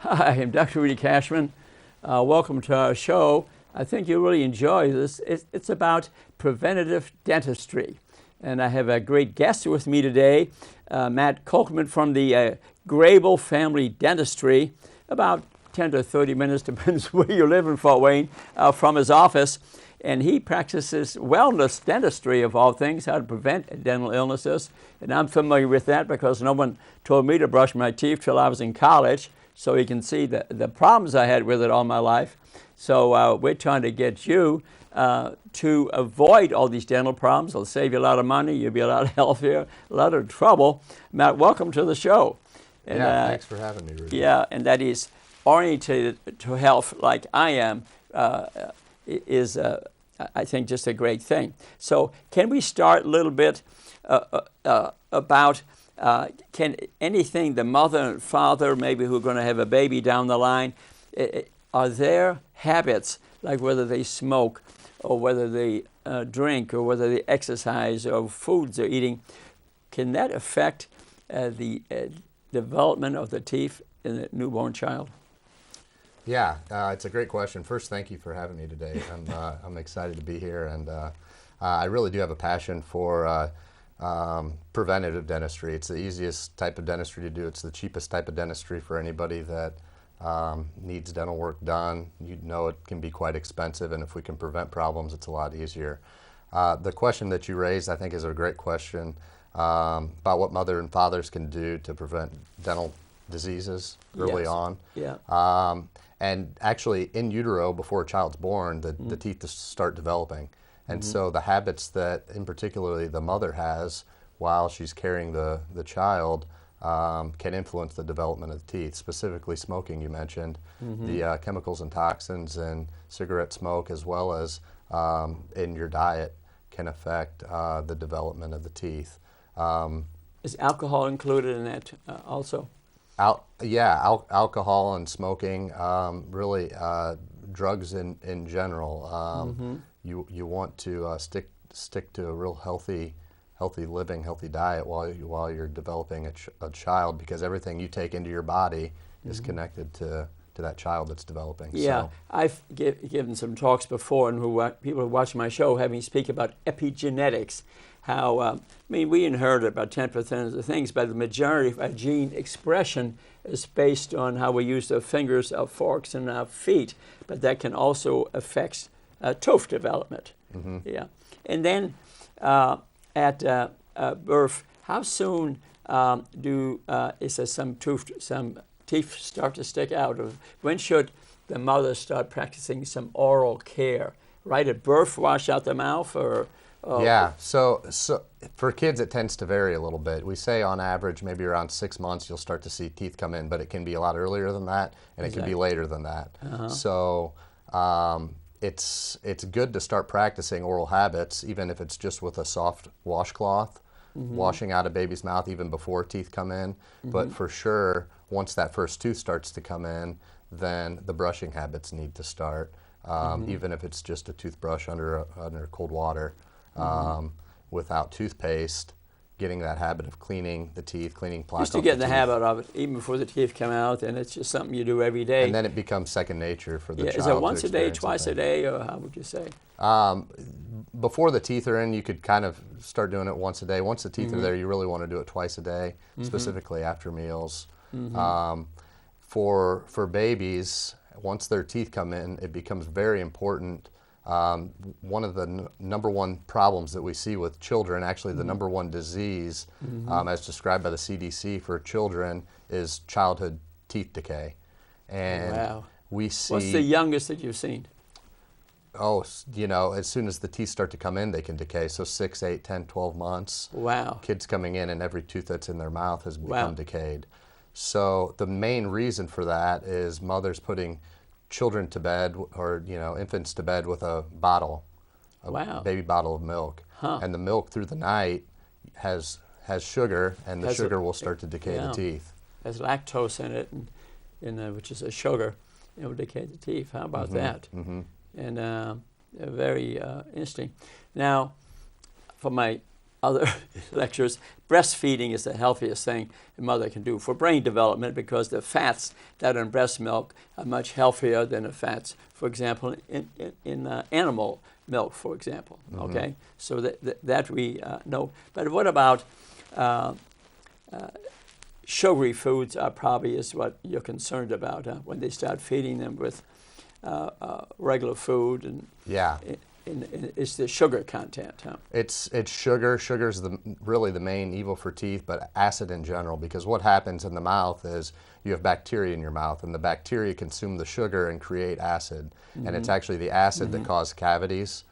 Hi, I'm Dr. Rudy Cashman. Welcome to our show. I think you'll really enjoy this. It's about preventative dentistry. And I have a great guest with me today, Matt Kolkman from the Grable Family Dentistry, about 10 to 30 minutes, depends where you live in Fort Wayne, from his office. And he practices wellness dentistry, of all things, how to prevent dental illnesses. And I'm familiar with that because no one told me to brush my teeth till I was in college. So you can see the problems I had with it all my life. So we're trying to get you to avoid all these dental problems. It'll save you a lot of money. You'll be a lot healthier, a lot of trouble. Matt, welcome to the show. And, thanks for having me, Rudy. Yeah, and that is oriented to health like I am is, I think, just a great thing. So can we start a little bit about can anything the mother and father, maybe who are going to have a baby down the line, are their habits, like whether they smoke or whether they drink or whether they exercise or foods they're eating, can that affect the development of the teeth in the newborn child? Yeah, it's a great question. First, thank you for having me today. I'm excited to be here, and I really do have a passion for preventative dentistry. It's the easiest type of dentistry to do. It's the cheapest type of dentistry for anybody that needs dental work done. You know it can be quite expensive, and if we can prevent problems, it's a lot easier. The question that you raised, I think, is a great question about what mother and fathers can do to prevent dental diseases early on. Yeah. And actually, in utero, before a child's born, the teeth start developing. And so the habits that, in particularly, the mother has while she's carrying the child can influence the development of the teeth. Specifically, smoking, you mentioned. The chemicals and toxins in cigarette smoke, as well as in your diet, can affect the development of the teeth. Is alcohol included in that also? Alcohol and smoking, really drugs in general. You want to stick to a real healthy living, healthy diet while you're developing a child, because everything you take into your body is connected to that child that's developing. Yeah, so. I've given some talks before, and people who watch my show have me speak about epigenetics. How, we inherit about 10% of the things, but the majority of our gene expression is based on how we use our fingers, our forks, and our feet. But that can also affect tooth development. Yeah, and then at birth, how soon is there some teeth start to stick out? When should the mother start practicing some oral care? Right at birth, wash out the mouth, or? Yeah, so for kids it tends to vary a little bit. We say on average maybe around 6 months you'll start to see teeth come in, but it can be a lot earlier than that, and it can be later than that. So it's good to start practicing oral habits, even if it's just with a soft washcloth, washing out a baby's mouth even before teeth come in. But for sure, once that first tooth starts to come in, then the brushing habits need to start, even if it's just a toothbrush under cold water. Without toothpaste, getting that habit of cleaning the teeth, cleaning plaque. Just to get in the habit of it, even before the teeth come out, and it's just something you do every day. And then it becomes second nature for the child. Is it once a day, twice a day, or how would you say? Before the teeth are in, you could kind of start doing it once a day. Once the teeth are there, you really want to do it twice a day, specifically after meals. For babies, once their teeth come in, it becomes very important. One of the number one problems that we see with children, actually the number one disease, as described by the CDC for children, is childhood teeth decay. And we see... What's the youngest that you've seen? Oh, as soon as the teeth start to come in, they can decay. So 6, 8, 10, 12 months. Wow. Kids coming in and every tooth that's in their mouth has become decayed. So the main reason for that is mothers putting children to bed, or infants to bed with a bottle, baby bottle of milk, and the milk through the night has sugar, and the sugar will start to decay the teeth. There's lactose in it, which is a sugar. It will decay the teeth. How about that? And very interesting. Now, for my other lectures, breastfeeding is the healthiest thing a mother can do for brain development, because the fats that are in breast milk are much healthier than the fats, for example, in animal milk, for example. Okay, so that we know. But what about sugary foods? Are probably is what you're concerned about when they start feeding them with regular food, and Yeah. It's the sugar content. Huh? It's sugar. Sugar's really the main evil for teeth, but acid in general, because what happens in the mouth is you have bacteria in your mouth, and the bacteria consume the sugar and create acid, and it's actually the acid that causes cavities.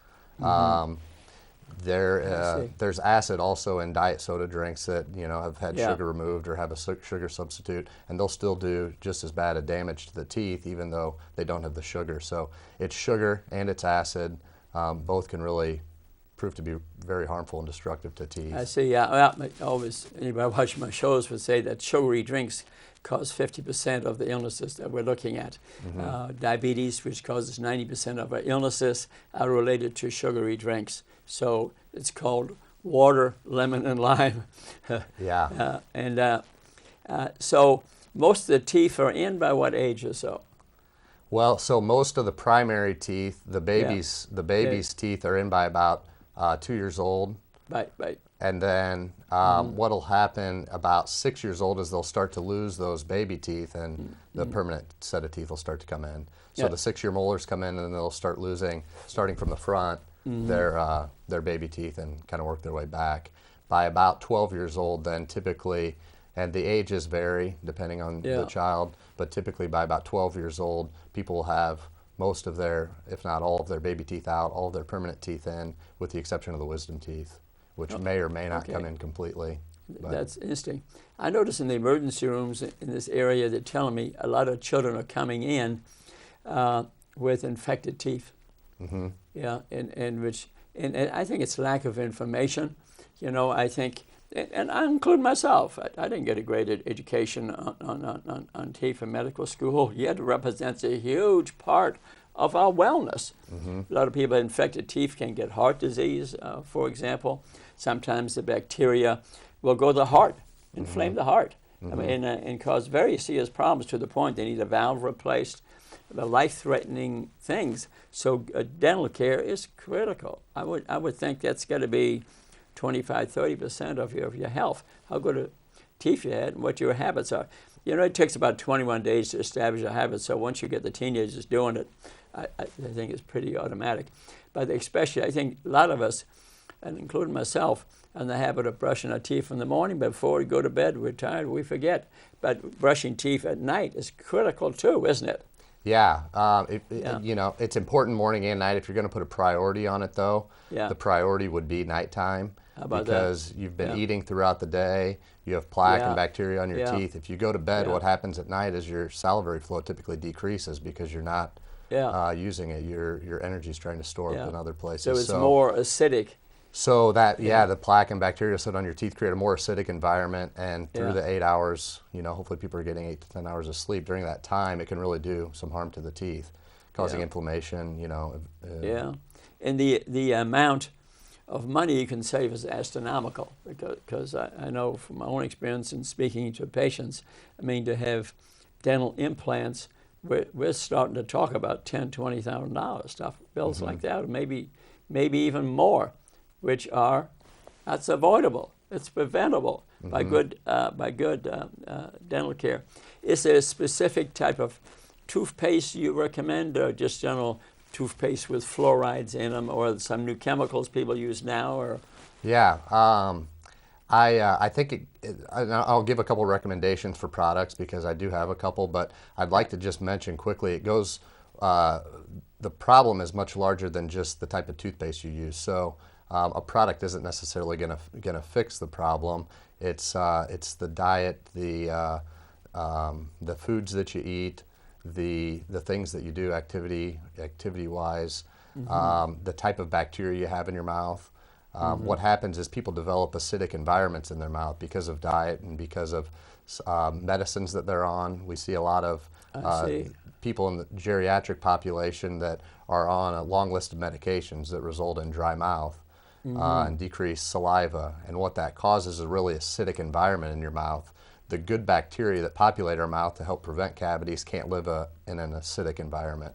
There's acid also in diet soda drinks that have had sugar removed or have a sugar substitute, and they'll still do just as bad a damage to the teeth even though they don't have the sugar. So it's sugar and it's acid. Both can really prove to be very harmful and destructive to teeth. I see. Yeah. Well, always anybody watching my shows would say that sugary drinks cause 50% of the illnesses that we're looking at. Diabetes, which causes 90% of our illnesses, are related to sugary drinks. So it's called water, lemon, and lime. Yeah. So most of the teeth are in by what age or so? Well, so most of the primary teeth, the baby's teeth are in by about 2 years old. Right. And then what'll happen about 6 years old is they'll start to lose those baby teeth, and the permanent set of teeth will start to come in. So the 6-year molars come in, and they'll start losing, starting from the front, their baby teeth, and kind of work their way back. By about 12 years old, then typically, and the ages vary depending on the child, but typically by about 12 years old, people will have most of their, if not all of their baby teeth out, all of their permanent teeth in, with the exception of the wisdom teeth, which may or may not come in completely. That's interesting. I notice in the emergency rooms in this area, they're telling me a lot of children are coming in with infected teeth. Yeah, and I think it's lack of information. I think, and I include myself, I didn't get a great education on teeth in medical school, yet it represents a huge part of our wellness. A lot of people with infected teeth can get heart disease, for example. Sometimes the bacteria will go to the heart, inflame the heart, and cause very serious problems to the point they need a valve replaced, the life-threatening things. So dental care is critical. I would think that's got to be 25-30% of your health, how good a teeth you had and what your habits are. It takes about 21 days to establish a habit, so once you get the teenagers doing it, I think it's pretty automatic. But especially, I think a lot of us, and including myself, are in the habit of brushing our teeth in the morning, but before we go to bed, we're tired, we forget. But brushing teeth at night is critical too, isn't it? Yeah, it's important morning and night. If you're going to put a priority on it, though, the priority would be nighttime. How about because that? You've been eating throughout the day, you have plaque and bacteria on your teeth. If you go to bed, what happens at night is your salivary flow typically decreases because you're not using it. Your energy is trying to store up in other places. So it's more acidic. So that, the plaque and bacteria sit on your teeth, create a more acidic environment, and through the 8 hours, hopefully people are getting 8 to 10 hours of sleep. During that time, it can really do some harm to the teeth, causing inflammation, And the amount of money you can save is astronomical, because I know from my own experience in speaking to patients, to have dental implants, we're starting to talk about $10,000, $20,000 stuff, bills like that, or maybe even more, which that's avoidable. It's preventable by good dental care. Is there a specific type of toothpaste you recommend, or just general toothpaste with fluorides in them, or some new chemicals people use now? Or I think I'll give a couple recommendations for products, because I do have a couple, but I'd like to just mention quickly, it goes, the problem is much larger than just the type of toothpaste you use. So a product isn't necessarily going to fix the problem. It's the diet, the foods that you eat, the things that you do activity-wise, the type of bacteria you have in your mouth. What happens is people develop acidic environments in their mouth because of diet and because of medicines that they're on. We see a lot of people in the geriatric population that are on a long list of medications that result in dry mouth. and decrease saliva. And what that causes is a really acidic environment in your mouth. The good bacteria that populate our mouth to help prevent cavities can't live in an acidic environment.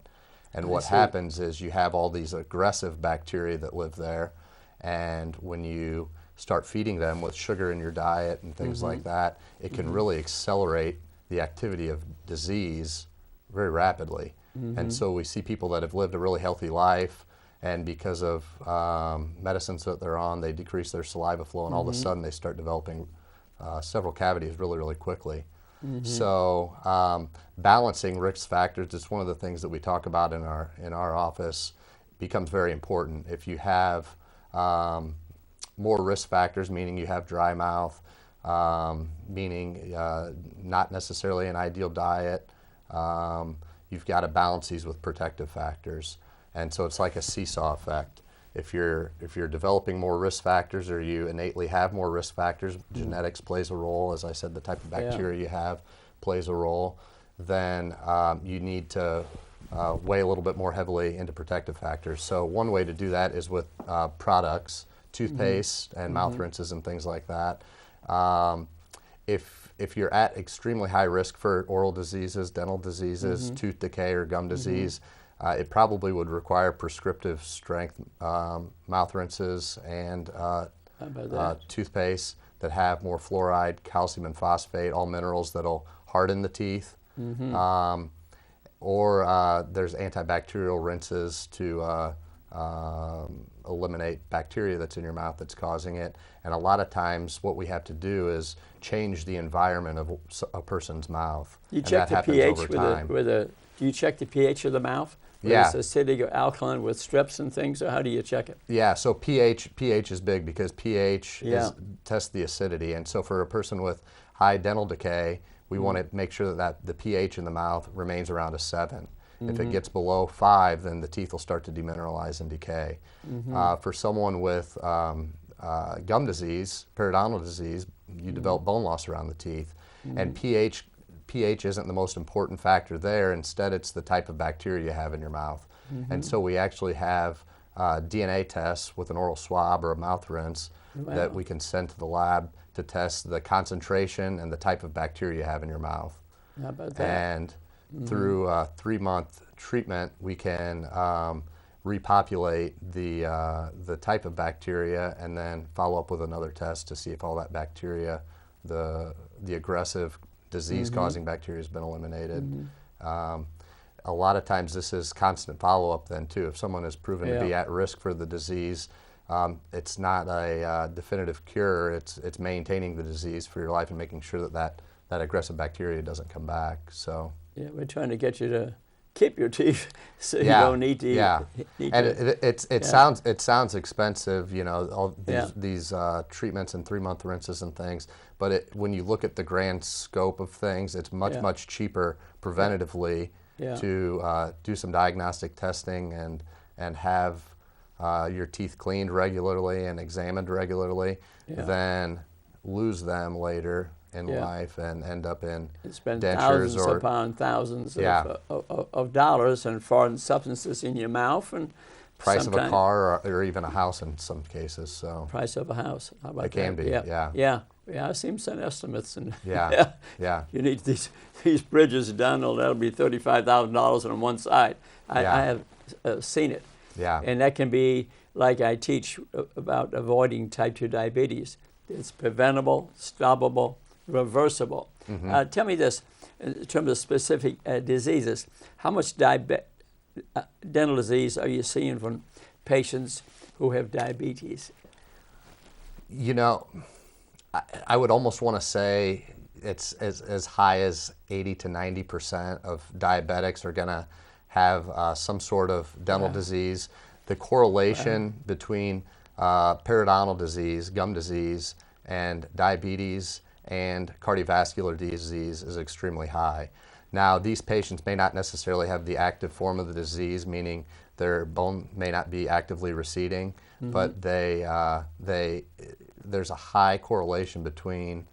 And what happens is you have all these aggressive bacteria that live there, and when you start feeding them with sugar in your diet and things like that, it can really accelerate the activity of disease very rapidly. And so we see people that have lived a really healthy life, and because of medicines that they're on, they decrease their saliva flow, and all of a sudden they start developing several cavities really, really quickly. So balancing risk factors is one of the things that we talk about in our office. Becomes very important. If you have more risk factors, meaning you have dry mouth, meaning not necessarily an ideal diet, you've got to balance these with protective factors. And so it's like a seesaw effect. If you're developing more risk factors, or you innately have more risk factors, genetics plays a role, as I said, the type of bacteria you have plays a role, then you need to weigh a little bit more heavily into protective factors. So one way to do that is with products, toothpaste and mouth rinses and things like that. If you're at extremely high risk for oral diseases, dental diseases, tooth decay or gum disease, it probably would require prescriptive strength mouth rinses and toothpaste that have more fluoride, calcium and phosphate, all minerals that'll harden the teeth. Or there's antibacterial rinses to eliminate bacteria that's in your mouth that's causing it. And a lot of times what we have to do is change the environment of a person's mouth. You check the pH do you check the pH of the mouth? Yeah. It's acidic or alkaline with strips and things, or how do you check it? Yeah, so pH is big because pH tests the acidity. And so for a person with high dental decay, we want to make sure that the pH in the mouth remains around a 7. If it gets below 5, then the teeth will start to demineralize and decay. For someone with gum disease, periodontal disease, you develop bone loss around the teeth. And pH isn't the most important factor there. Instead, it's the type of bacteria you have in your mouth. And so we actually have DNA tests with an oral swab or a mouth rinse that we can send to the lab to test the concentration and the type of bacteria you have in your mouth. How about that? And through a 3-month treatment, we can repopulate the type of bacteria and then follow up with another test to see if all that bacteria, the aggressive disease-causing bacteria, has been eliminated. A lot of times this is constant follow-up then too. If someone is proven to be at risk for the disease, it's not a definitive cure. It's maintaining the disease for your life and making sure that aggressive bacteria doesn't come back. So yeah, we're trying to get you to keep your teeth so you don't need to. It sounds expensive, you know, all these treatments and 3-month rinses and things. But when you look at the grand scope of things, it's much cheaper preventatively to do some diagnostic testing and have your teeth cleaned regularly and examined regularly than lose them later in life and end up in spend dentures thousands upon thousands of dollars and foreign substances in your mouth, and price of a car or even a house in some cases. So price of a house. How about it can be. I've seen some estimates, and you need these bridges done, or that'll be $35,000 on one side. I have seen it. Yeah. And that can be, like I teach about avoiding type 2 diabetes. It's preventable, stoppable, reversible. Tell me this, in terms of specific diseases, how much dental disease are you seeing from patients who have diabetes? You know, I would almost want to say it's as high as 80 to 90% of diabetics are going to have some sort of dental disease. The correlation between periodontal disease, gum disease, and diabetes and cardiovascular disease is extremely high. Now, these patients may not necessarily have the active form of the disease, meaning their bone may not be actively receding, but there's a high correlation between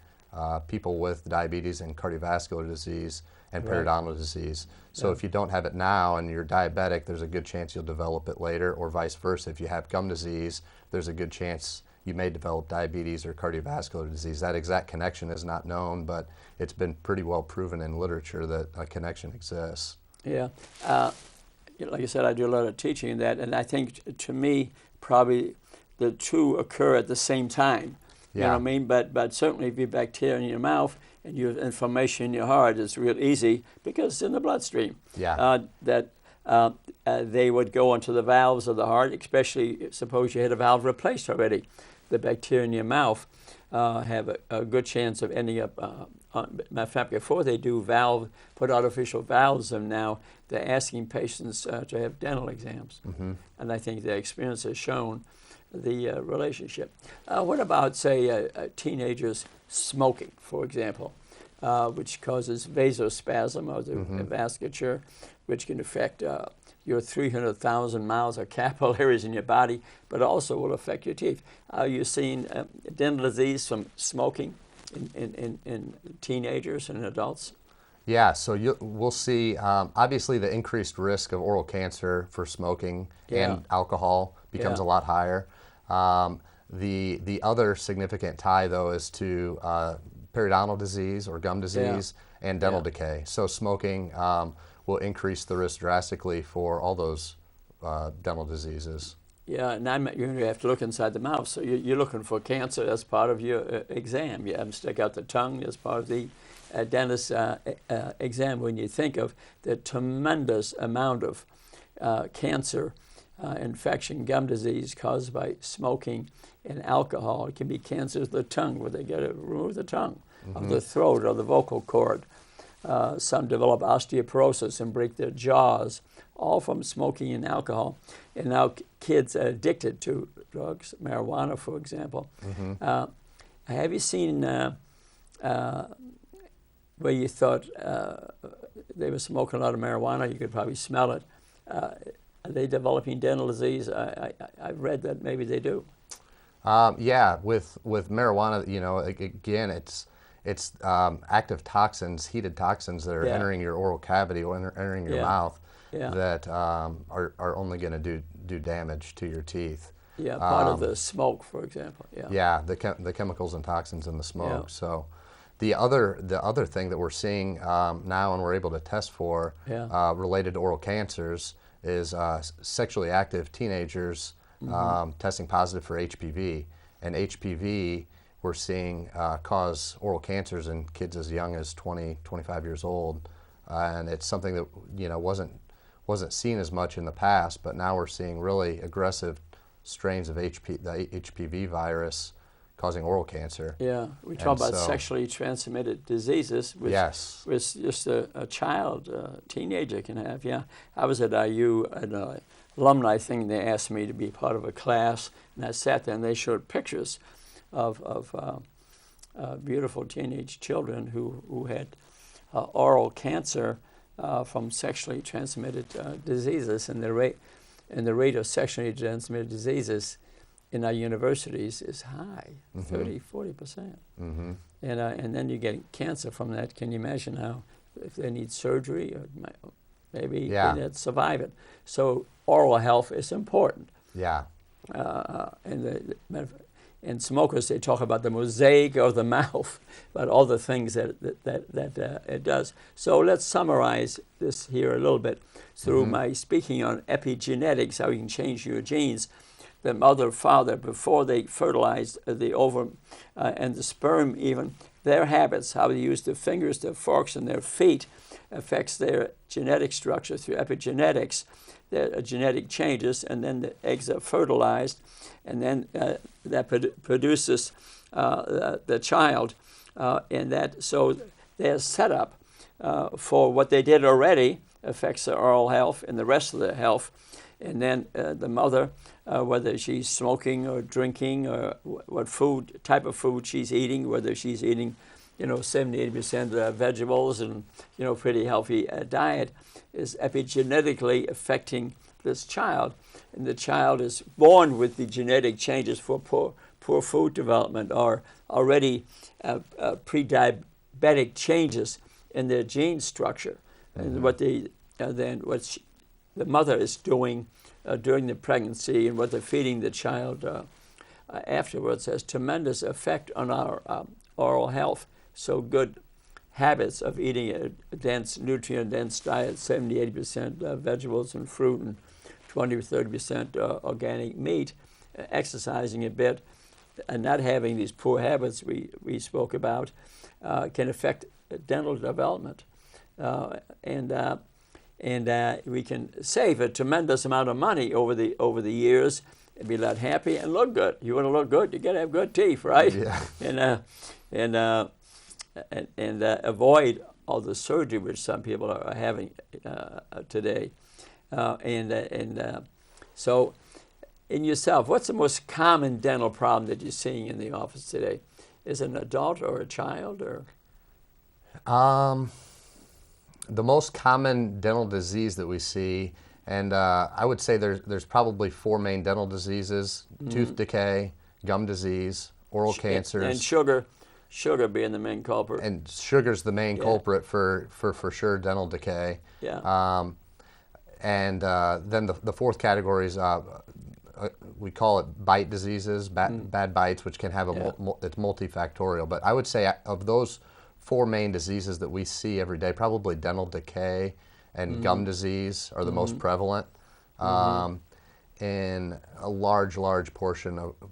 people with diabetes and cardiovascular disease. and periodontal disease. So if you don't have it now and you're diabetic, there's a good chance you'll develop it later, or vice versa. If you have gum disease, there's a good chance you may develop diabetes or cardiovascular disease. That exact connection is not known, but it's been pretty well proven in literature that a connection exists. Yeah. Like I said, I do a lot of teaching in that, and I think, to me, probably the two occur at the same time. You know what I mean? But certainly if you have bacteria in your mouth and you have inflammation in your heart, it's real easy because it's in the bloodstream. Yeah. They would go into the valves of the heart, especially suppose you had a valve replaced already. The bacteria in your mouth have a good chance of ending up, matter of fact, before they do put artificial valves in now, they're asking patients to have dental exams. And I think the experience has shown the relationship. What about, say, teenagers smoking, for example, which causes vasospasm of the vasculature, which can affect your 300,000 miles of capillaries in your body, but also will affect your teeth. Are you seeing dental disease from smoking in teenagers and adults? Yeah, so we'll see, obviously, the increased risk of oral cancer for smoking and alcohol becomes a lot higher. The other significant tie, though, is to periodontal disease or gum disease and dental decay. So smoking will increase the risk drastically for all those dental diseases. Yeah, and you're going to have to look inside the mouth. So you're looking for cancer as part of your exam. You have them stick out the tongue as part of the dentist exam. When you think of the tremendous amount of cancer, infection, gum disease caused by smoking and alcohol. It can be cancer of the tongue, where they got to remove the tongue, of the throat or the vocal cord. Some develop osteoporosis and break their jaws, all from smoking and alcohol. And now kids are addicted to drugs, marijuana, for example. Have you seen where you thought they were smoking a lot of marijuana? You could probably smell it. Are they developing dental disease? I've read that maybe they do. Yeah, with marijuana, you know, again, it's active toxins, heated toxins that are entering your oral cavity or entering your mouth that are only going to do damage to your teeth. Yeah, part of the smoke, for example. Yeah, the chemicals and toxins in the smoke. So the other thing that we're seeing now and we're able to test for related to oral cancers is sexually active teenagers testing positive for HPV. And HPV we're seeing cause oral cancers in kids as young as 20, 25 years old. And it's something that, you know, wasn't seen as much in the past, but now we're seeing really aggressive strains of the HPV virus causing oral cancer. Yeah, we talk about sexually transmitted diseases, which just a child, a teenager can have. Yeah, I was at IU at an alumni thing. They asked me to be part of a class, and I sat there, and they showed pictures of beautiful teenage children who had oral cancer from sexually transmitted diseases, and the rate of sexually transmitted diseases in our universities is high, 30–40%. And then you get cancer from that. Can you imagine how, if they need surgery, or maybe they can't survive it? So oral health is important. Yeah. And smokers, they talk about the mosaic of the mouth, about all the things that it does. So let's summarize this here a little bit through my speaking on epigenetics, how you can change your genes. The mother, father, before they fertilized the ovum and the sperm even, their habits, how they use their fingers, their forks, and their feet, affects their genetic structure through epigenetics. Their genetic changes, and then the eggs are fertilized, and then that produces the child, and that so their setup for what they did already affects their oral health and the rest of their health. And then the mother, whether she's smoking or drinking, or what type of food she's eating, whether she's eating, 70–80% vegetables and, pretty healthy diet, is epigenetically affecting this child. And the child is born with the genetic changes for poor food development, or already pre-diabetic changes in their gene structure, and what the mother is doing during the pregnancy and what they're feeding the child afterwards has tremendous effect on our oral health. So good habits of eating a dense, nutrient-dense diet, 70-80% vegetables and fruit, and 20-30% organic meat, exercising a bit, and not having these poor habits we spoke about, can affect dental development. And we can save a tremendous amount of money over the years and be a lot happy and look good. You want to look good, you got to have good teeth, right? Yeah. And avoid all the surgery which some people are having today. So, in yourself, what's the most common dental problem that you're seeing in the office today? Is it an adult or a child, or? The most common dental disease that we see, and I would say there's probably 4 main dental diseases: tooth decay, gum disease, oral cancers, and sugar being the main culprit. And sugar's the main culprit for sure, dental decay. Yeah. And then the fourth category is we call it bite diseases, bad bites, which can have it's multifactorial. But I would say of those 4 main diseases that we see every day, probably dental decay and gum disease are the most prevalent. In a large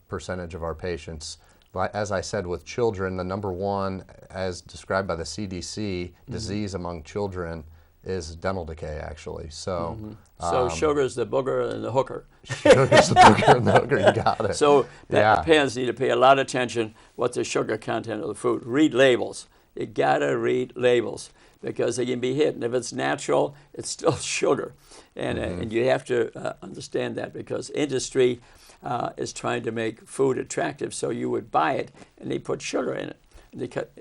percentage of our patients. But as I said, with children, the number 1, as described by the CDC, disease among children is dental decay, actually. So, so sugar's the booger and the hooker. Sugar's the booger and the hooker. You got it. So parents need to pay a lot of attention what's the sugar content of the food. Read labels. You gotta read labels because they can be hidden. If it's natural, it's still sugar, and you have to understand that because industry is trying to make food attractive, so you would buy it, and they put sugar in it.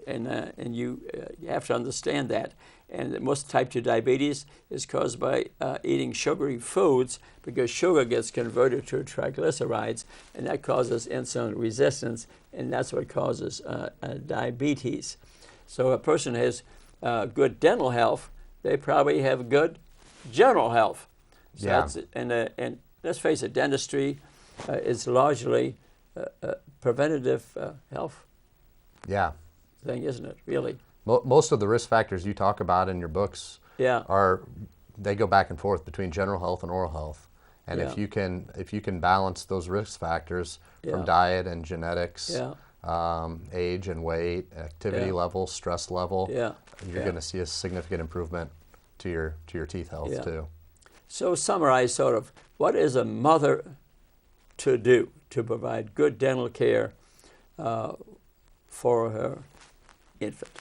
And you have to understand that. And most type 2 diabetes is caused by eating sugary foods because sugar gets converted to triglycerides, and that causes insulin resistance, and that's what causes diabetes. So a person has good dental health, they probably have good general health. So and let's face it, dentistry is largely preventative health thing, isn't it, really? Most of the risk factors you talk about in your books they go back and forth between general health and oral health. And if you can balance those risk factors from diet and genetics, age and weight, activity level, stress level, you're going to see a significant improvement to your teeth health too. So summarize sort of what is a mother to do to provide good dental care for her infant?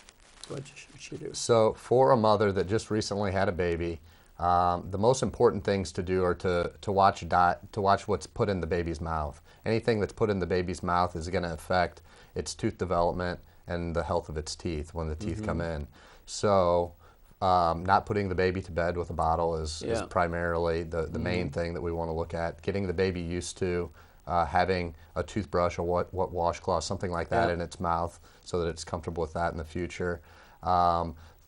What should she do? So for a mother that just recently had a baby, the most important things to do are to watch what's put in the baby's mouth. Anything that's put in the baby's mouth is going to affect its tooth development and the health of its teeth when the teeth come in. So not putting the baby to bed with a bottle is primarily the main thing that we want to look at. Getting the baby used to having a toothbrush or wet washcloth, something like that in its mouth so that it's comfortable with that in the future.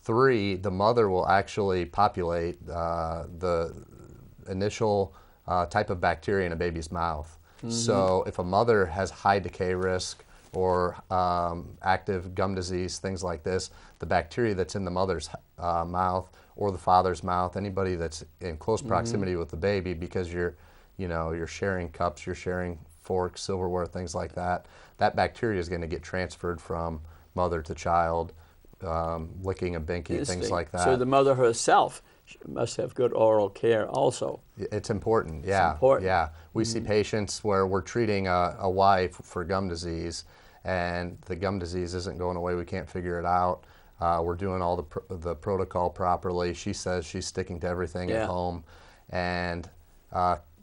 3, the mother will actually populate the initial type of bacteria in a baby's mouth. So if a mother has high decay risk or active gum disease, things like this, the bacteria that's in the mother's mouth or the father's mouth, anybody that's in close proximity with the baby, because you're sharing cups, you're sharing forks, silverware, things like that, that bacteria is going to get transferred from mother to child, licking a binky, things like that. So the mother herself must have good oral care also. It's important, yeah. It's important. Yeah. We see patients where we're treating a wife for gum disease, and the gum disease isn't going away. We can't figure it out. We're doing all the protocol properly. She says she's sticking to everything at home, and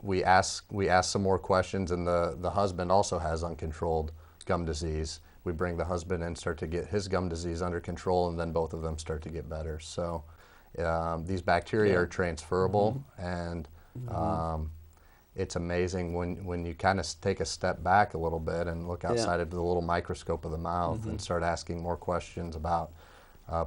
we ask some more questions, and the husband also has uncontrolled gum disease. We bring the husband in, start to get his gum disease under control, and then both of them start to get better. So these bacteria are transferable, and it's amazing when you kind of take a step back a little bit and look outside of the little microscope of the mouth and start asking more questions about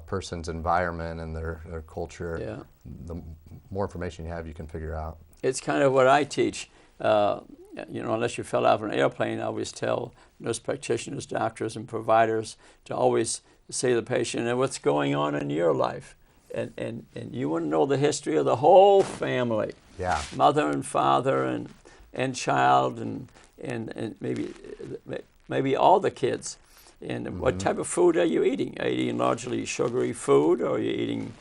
person's environment and their culture, Yeah. the more information you have, you can figure out. It's kind of what I teach. Unless you fell out of an airplane, I always tell nurse practitioners, doctors, and providers to always say to the patient, and what's going on in your life? And you want to know the history of the whole family. Yeah. Mother and father and child and maybe all the kids. And what type of food are you eating? Are you eating largely sugary food, or are you eating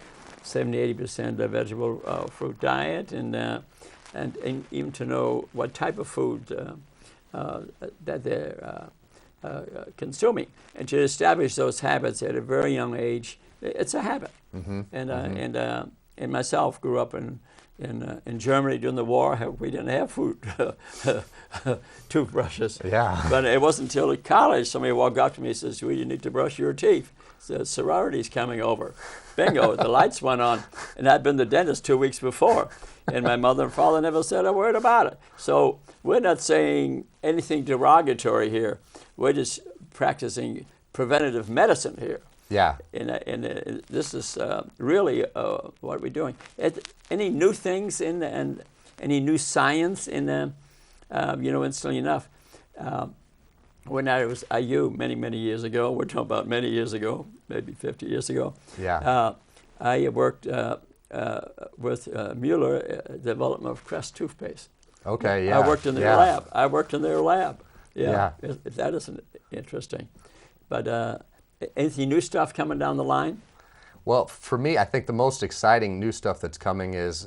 70-80% of vegetable fruit diet? And even to know what type of food that they're consuming, and to establish those habits at a very young age. It's a habit. And myself grew up in Germany during the war. We didn't have food toothbrushes. Yeah. But it wasn't until college somebody walked up to me and says, "Well, you need to brush your teeth. The sorority's coming over." Bingo, the lights went on. And I'd been to the dentist 2 weeks before. And my mother and father never said a word about it. So we're not saying anything derogatory here. We're just practicing preventative medicine here. Yeah. And this is really what we're doing. Any new things and any new science in, instantly enough, when I was IU many years ago, we're talking about many years ago, maybe 50 years ago. Yeah. I worked with Mueller, development of Crest toothpaste. Okay. Yeah. I worked in their lab. Yeah. That is interesting. But anything new stuff coming down the line? Well, for me, I think the most exciting new stuff that's coming is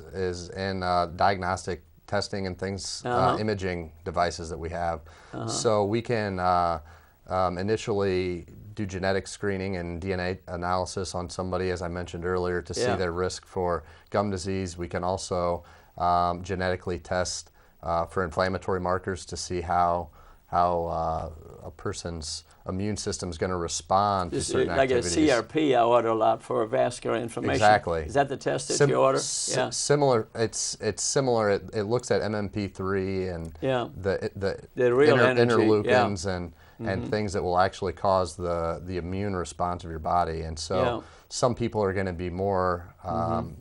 in diagnostic testing and things, imaging devices that we have. So we can initially do genetic screening and DNA analysis on somebody, as I mentioned earlier, to see their risk for gum disease. We can also genetically test for inflammatory markers to see how a person's immune system is going to respond to certain activities. Like a CRP, I order a lot for vascular inflammation. Exactly. Is that the test that you order? Yeah. Similar. It's similar. It looks at MMP3 and the real interleukins and things that will actually cause the immune response of your body. And so some people are going to be more,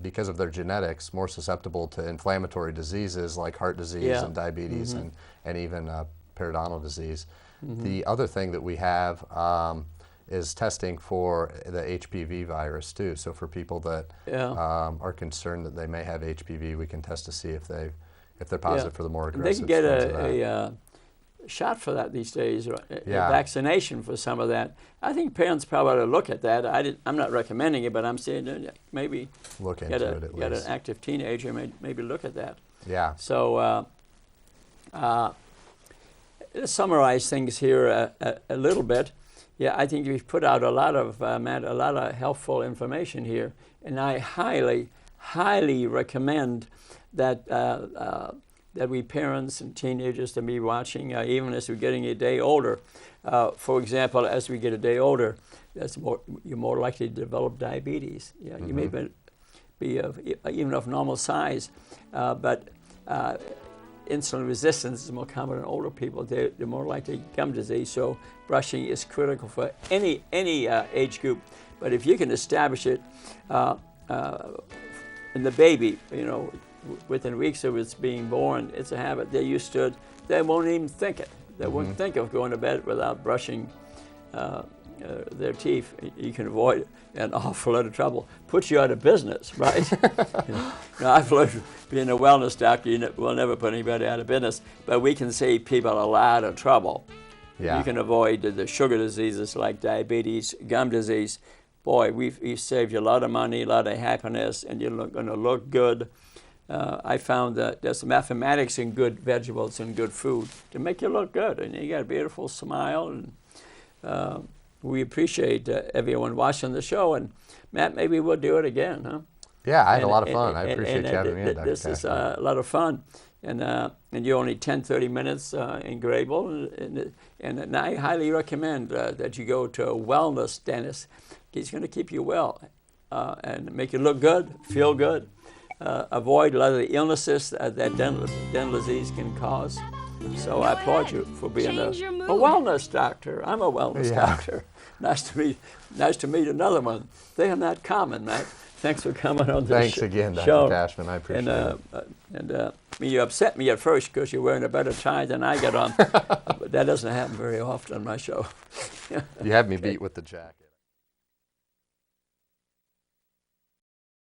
because of their genetics, more susceptible to inflammatory diseases like heart disease and diabetes and even periodontal disease. The other thing that we have is testing for the HPV virus too. So for people that are concerned that they may have HPV, we can test to see if they're positive for the more aggressive. They can get a shot for that these days, a vaccination for some of that. I think parents probably ought to look at that. I'm not recommending it, but I'm saying maybe look into it at least. Get an active teenager, maybe look at that. Yeah. So let's summarize things here a little bit. Yeah, I think we've put out a lot of helpful information here, and I highly recommend that that we parents and teenagers to be watching, even as we're getting a day older. For example, as we get a day older, you're more likely to develop diabetes. Yeah, you may be even of normal size, but insulin resistance is more common in older people. They're more likely to gum disease. So brushing is critical for any age group. But if you can establish it in the baby, within weeks of its being born, it's a habit. They're used to it. They won't even think it. They won't think of going to bed without brushing their teeth. You can avoid an awful lot of trouble. Puts you out of business, right? Now, I've learned, being a wellness doctor, we'll never put anybody out of business, but we can save people a lot of trouble. Yeah. You can avoid the sugar diseases like diabetes, gum disease. Boy, we've saved you a lot of money, a lot of happiness, and you're going to look good. I found that there's mathematics in good vegetables and good food to make you look good, and you got a beautiful smile. And we appreciate everyone watching the show. And Matt, maybe we'll do it again, huh? Yeah, I had a lot of fun. I appreciate you having me in, Dr. This is a lot of fun. And you're only 10-30 minutes in Grable. And I highly recommend that you go to a wellness dentist. He's going to keep you well and make you look good, feel good. Avoid a lot of the illnesses that dental disease can cause. So I applaud you for being a Change your mood. wellness doctor. I'm a wellness Yeah. doctor. Nice to meet another one. They are not common, Matt. Thanks for coming on the Thanks again, Dr. show. Cashman. I appreciate it. You upset me at first because you're wearing a better tie than I get on. But that doesn't happen very often on my show. You have me beat with the jacket.